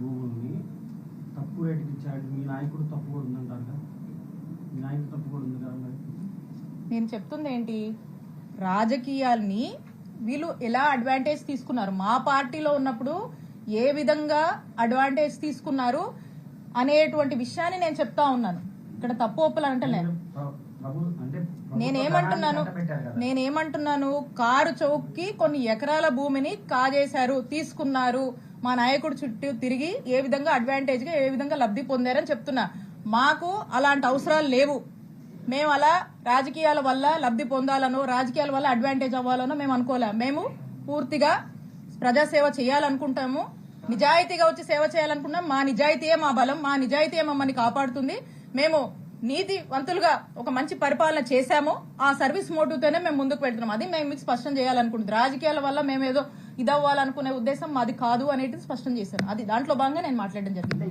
భూముల్ని తక్కువ రేటుకి ఇచ్చాడు. మీ నాయకుడు తప్పు కూడా ఉందంటారు కదా, మీ నాయకుడు తప్పు కూడా ఉంది కదా. నేను చెప్తుంది ఏంటి, రాజకీయాల్ని వీళ్ళు ఎలా అడ్వాంటేజ్ తీసుకున్నారు, మా పార్టీలో ఉన్నప్పుడు ఏ విధంగా అడ్వాంటేజ్ తీసుకున్నారు అనేటువంటి విషయాన్ని నేను చెప్తా ఉన్నాను. ఇక్కడ తప్పు ఒప్పులు అంటలేదు. నేనేమంటున్నాను, కారు చౌక్కి కొన్ని ఎకరాల భూమిని కాజేశారు, తీసుకున్నారు, మా నాయకుడు చుట్టూ తిరిగి ఏ విధంగా అడ్వాంటేజ్ గా ఏ విధంగా లబ్ధి పొందారని చెప్తున్నా. మాకు అలాంటి అవసరాలు లేవు. మేము అలా రాజకీయాల వల్ల లబ్ధి పొందాలనో రాజకీయాల వల్ల అడ్వాంటేజ్ అవ్వాలనో మేము అనుకోలే. మేము పూర్తిగా ప్రజాసేవ చేయాలనుకుంటాము, నిజాయితీగా వచ్చి సేవ చేయాలనుకున్నాం. మా నిజాయితీయే మా బలం, మా నిజాయితీయే మమ్మల్ని కాపాడుతుంది. మేము నీతివంతులుగా ఒక మంచి పరిపాలన చేశాము, ఆ సర్వీస్ మోటివ్తోనే మేము ముందుకు పెడుతున్నాం. అది మేము మీకు స్పష్టం చేయాలనుకుంటుంది. రాజకీయాల వల్ల మేము ఏదో ఇదవ్వాలనుకునే ఉద్దేశం మాది కాదు అనేది స్పష్టం చేశాను. అది దాంట్లో భాగంగా నేను మాట్లాడడం జరిగింది.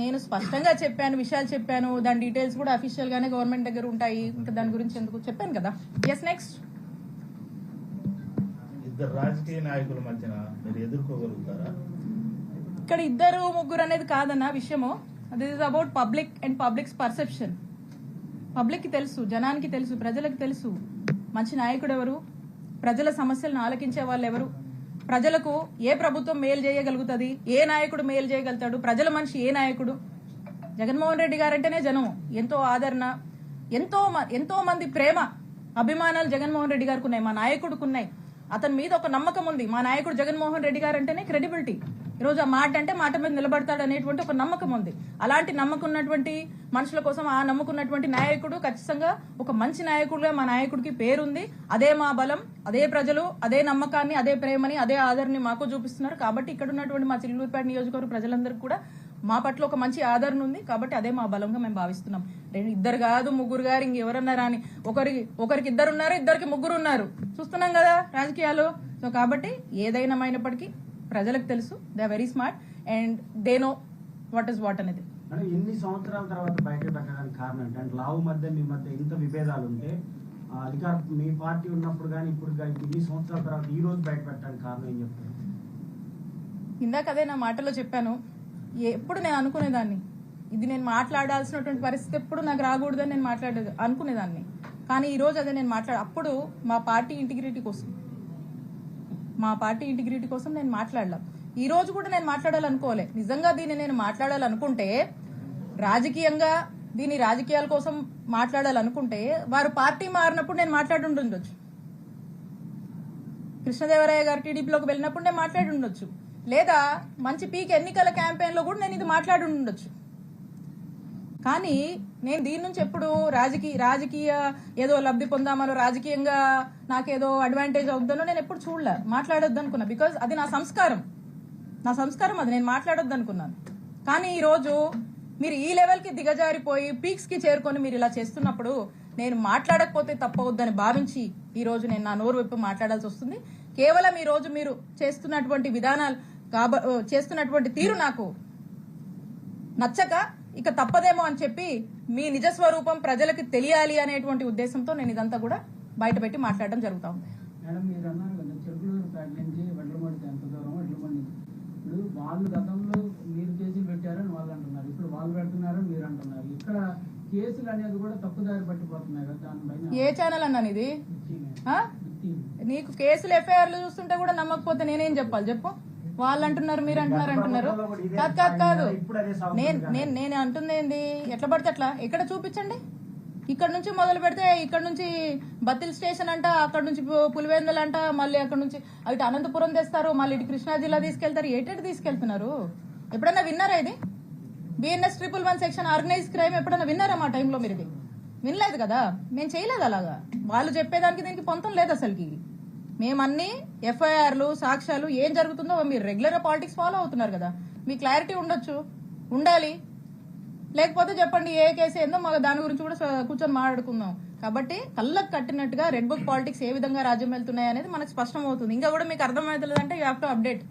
నేను స్పష్టంగా చెప్పాను, విషయాలు చెప్పాను, దాని డీటెయిల్స్ కూడా అఫీషియల్ గానే గవర్నమెంట్ దగ్గర ఉంటాయి. ఇంకా దాని గురించి ఎందుకు చెప్పాను కదా. Yes, next. ఇద్దరు రాజకీయ నాయకుల మధ్యన మీరు ఎదుర్కోగలుగుతారా? ఇక్కడ ఇద్దరు ముగ్గురు అనేది కాదన్న విషయము. This is about public and public's perception. Public కి తెలుసు, జనానికి తెలుసు, ప్రజలకు తెలుసు మంచి నాయకుడు ఎవరు, ప్రజల సమస్యలను ఆలకించే వాళ్ళు ఎవరు, ప్రజలకు ఏ ప్రభుత్వం మేలు చేయగలుగుతుంది, ఏ నాయకుడు మేలు చేయగలుగుతాడు, ప్రజల మనిషి ఏ నాయకుడు. జగన్మోహన్ రెడ్డి గారంటేనే జనం ఎంతో ఆదరణ, ఎంతో మంది ప్రేమ అభిమానాలు జగన్మోహన్ రెడ్డి గారికి ఉన్నాయి, మా నాయకుడికి ఉన్నాయి. అతని మీద ఒక నమ్మకం ఉంది. మా నాయకుడు జగన్మోహన్ రెడ్డి గారు అంటేనే క్రెడిబిలిటీ. ఈరోజు ఆ మాట అంటే మాట మీద నిలబడతాడు అనేటువంటి ఒక నమ్మకం ఉంది. అలాంటి నమ్మకం ఉన్నటువంటి మనుషుల కోసం ఆ నమ్మకున్నటువంటి నాయకుడు ఖచ్చితంగా ఒక మంచి నాయకుడుగా మా నాయకుడికి పేరుంది. అదే మా బలం, అదే ప్రజలు అదే నమ్మకాన్ని, అదే ప్రేమని, అదే ఆదరణని మాకు చూపిస్తున్నారు. కాబట్టి ఇక్కడ ఉన్నటువంటి మా చిల్లూరుపేట నియోజకవర్గ ప్రజలందరికీ కూడా మా పట్ల ఒక మంచి ఆదరణ ఉంది. కాబట్టి అదే మా బలంగా మేము భావిస్తున్నాం. ఇద్దరు కాదు, ముగ్గురు గారు, ఇంకెవరన్నా రాని, ఒకరికి ఇద్దరు ఉన్నారు, ఇద్దరికి ముగ్గురు ఉన్నారు, చూస్తున్నాం కదా రాజకీయాలు. సో కాబట్టి ఏదైనామైనప్పటికీ ప్రజలకు తెలుసు, they are very smart and they know what is what అనేది. ఎన్ని సంవత్సరాల తర్వాత బయట పెట్టడానికి కారణం అంటే లావు మధ్య మీ మధ్య ఇంత విభేదాలు ఉంటే అధికార మీ పార్టీ ఉన్నప్పుడు కానీ ఇప్పుడు కానీ ఇన్ని సంవత్సరాల తర్వాత ఈ రోజు బయట పెట్టడానికి కారణం ఏం చెప్తారు? ఇందాక అదే నా మాటలో చెప్పాను. ఎప్పుడు నేను అనుకునేదాన్ని ఇది నేను మాట్లాడాల్సినటువంటి పరిస్థితి ఎప్పుడు నాకు రాకూడదని నేను అనుకునేదాన్ని. కానీ ఈ రోజు అదే నేను అప్పుడు మా పార్టీ ఇంటిగ్రిటీ కోసం నేను మాట్లాడలా. ఈ రోజు కూడా నేను మాట్లాడాలనుకోలే. నిజంగా దీన్ని నేను మాట్లాడాలనుకుంటే, దీన్ని రాజకీయాల కోసం మాట్లాడాలనుకుంటే వారు పార్టీ మారినప్పుడు నేను మాట్లాడి ఉండొచ్చు, కృష్ణదేవరాయ గారు టీడీపీలోకి వెళ్ళినప్పుడు నేను మాట్లాడి ఉండొచ్చు, లేదా మంచి పీక్ ఎన్నికల క్యాంపెయిన్ లో కూడా నేను ఇది మాట్లాడి ఉండొచ్చు. కానీ నేను దీని నుంచి ఎప్పుడు రాజకీయ ఏదో లబ్ధి పొందామనో, రాజకీయంగా నాకేదో అడ్వాంటేజ్ అవుతుందనో నేను ఎప్పుడు చూడలే, మాట్లాడొద్దు అనుకున్నా. బికాజ్ అది నా సంస్కారం అది, నేను మాట్లాడొద్దు అనుకున్నాను. కానీ ఈ రోజు మీరు ఈ లెవెల్ కి దిగజారిపోయి పీక్స్ కి చేరుకొని మీరు ఇలా చేస్తున్నప్పుడు నేను మాట్లాడకపోతే తప్పవద్దని భావించి ఈ రోజు నేను నా నోరు విప్పి మాట్లాడాల్సి వస్తుంది. కేవలం ఈ రోజు మీరు చేస్తున్నటువంటి విధానాలు చేస్తున్నటువంటి తీరు నాకు నచ్చక ఇక తప్పదేమో అని చెప్పి మీ నిజ స్వరూపం ప్రజలకు తెలియాలి అనేటువంటి ఉద్దేశంతో నేను ఇదంతా కూడా బయటపెట్టి మాట్లాడడం జరుగుతా ఉంది. మేడం, మీరు అన్నారు కదా చెరుకులూరుపేట నుంచి వడ్లమూడికి ఎంత దూరం, వడ్లమూడి ఇప్పుడు వాళ్ళు గతంలో మీరు కేసులు పెట్టారని వాళ్ళు అంటున్నారు, ఇప్పుడు వాళ్ళు పెడుతున్నారని మీరు అంటున్నారు. ఇక్కడ కేసులు అనేది కూడా తప్పుదారి పట్టిపోతున్నాయి కదా, దానిపైన ఏ ఛానల్ అన్నాను ఇది? నీకు కేసులు ఎఫ్ఐఆర్లు చూస్తుంటే కూడా నమ్మకపోతే నేనేం చెప్పాలి చెప్పు? వాళ్ళు అంటున్నారు, మీరు అంటున్నారు. కాదు, నేను అంటుంది ఏంది, ఎట్లా పడితే అట్లా. ఎక్కడ చూపించండి. ఇక్కడ నుంచి మొదలు పెడితే ఇక్కడ నుంచి బత్తిల్ స్టేషన్ అంట, అక్కడ నుంచి పులివెందులు అంట, మళ్ళీ అక్కడ నుంచి ఇటు అనంతపురం తెస్తారు, మళ్ళీ ఇటు కృష్ణా జిల్లా తీసుకెళ్తారు. ఏటెటు తీసుకెళ్తున్నారు? ఎప్పుడన్నా విన్నారా ఇది? BNS 111 సెక్షన్ ఆర్గనైజ్ క్రైమ్ ఎప్పుడన్నా విన్నారా మా టైంలో? మీరు ఇది వినలేదు కదా, మేము చేయలేదు అలాగా. వాళ్ళు చెప్పేదానికి దీనికి పొంతం లేదు అసలుకి. మేమన్నీ ఎఫ్ఐఆర్లు, సాక్ష్యాలు ఏం జరుగుతుందో మీరు రెగ్యులర్ పాలిటిక్స్ ఫాలో అవుతున్నారు కదా, మీ క్లారిటీ ఉండాలి. లేకపోతే చెప్పండి ఏ కేసు ఏందో, మాకు దాని గురించి కూడా కూర్చొని మాట్లాడుకుందాం. కాబట్టి కళ్ళకు కట్టినట్టుగా రెడ్ బుక్ పాలిటిక్స్ ఏ విధంగా రాజ్యం వెళ్తున్నాయి అనేది మనకు స్పష్టం అవుతుంది. ఇంకా కూడా మీకు అర్థమవుతుంది అంటే యూ హ్యావ్ టు అప్డేట్.